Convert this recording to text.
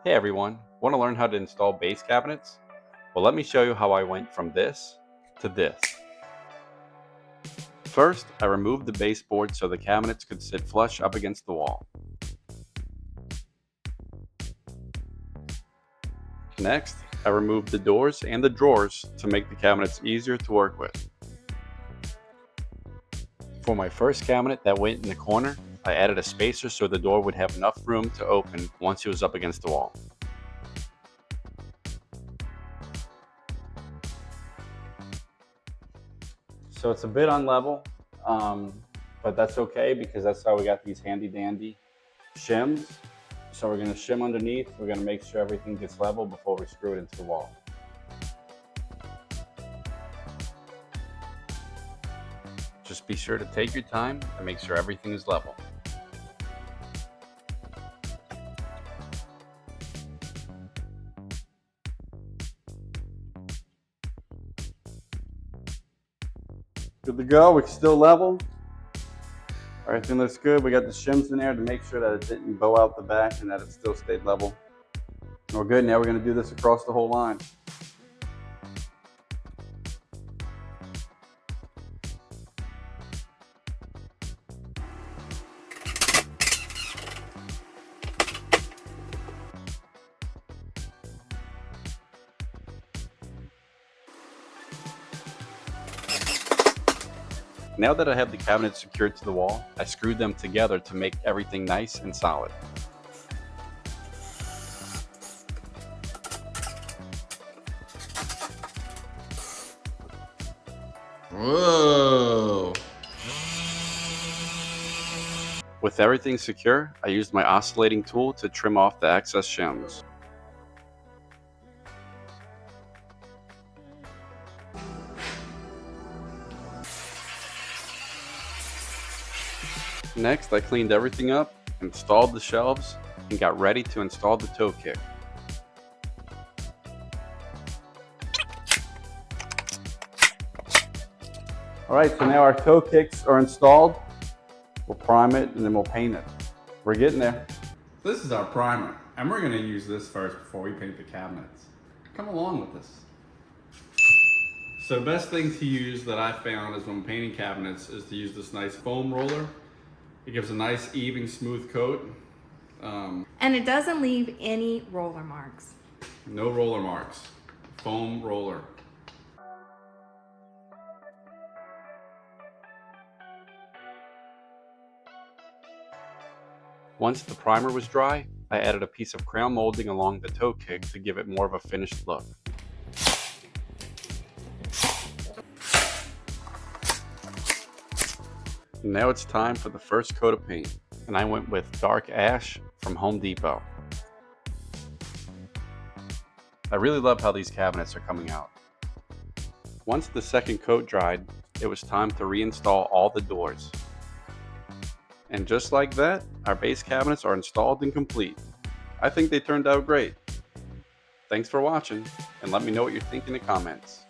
Hey everyone, want to learn how to install base cabinets? Well, let me show you how I went from this to this. First, I removed the baseboard so the cabinets could sit flush up against the wall. Next, I removed the doors and the drawers to make the cabinets easier to work with. For my first cabinet that went in the corner, I added a spacer so the door would have enough room to open once it was up against the wall. So it's a bit unlevel, but that's okay because that's how we got these handy dandy shims. So we're going to shim underneath. We're going to make sure everything gets level before we screw it into the wall. Just be sure to take your time and make sure everything is level. Good to go. We're still level. Everything looks good. We got the shims in there to make sure that it didn't bow out the back and that it still stayed level. We're good. Now we're going to do this across the whole line. Now that I have the cabinets secured to the wall, I screwed them together to make everything nice and solid. Whoa! With everything secure, I used my oscillating tool to trim off the excess shims. Next, I cleaned everything up, installed the shelves, and got ready to install the toe kick. Alright, so now our toe kicks are installed. We'll prime it and then we'll paint it. We're getting there. This is our primer, and we're going to use this first before we paint the cabinets. Come along with us. So the best thing to use that I found is when painting cabinets is to use this nice foam roller. It gives a nice, even, smooth coat. And it doesn't leave any roller marks. No roller marks. Foam roller. Once the primer was dry, I added a piece of crown molding along the toe kick to give it more of a finished look. Now it's time for the first coat of paint, and I went with dark ash from Home Depot. I really love how these cabinets are coming out. Once the second coat dried, it was time to reinstall all the doors. And just like that, our base cabinets are installed and complete. I think they turned out great. Thanks for watching, and let me know what you think in the comments.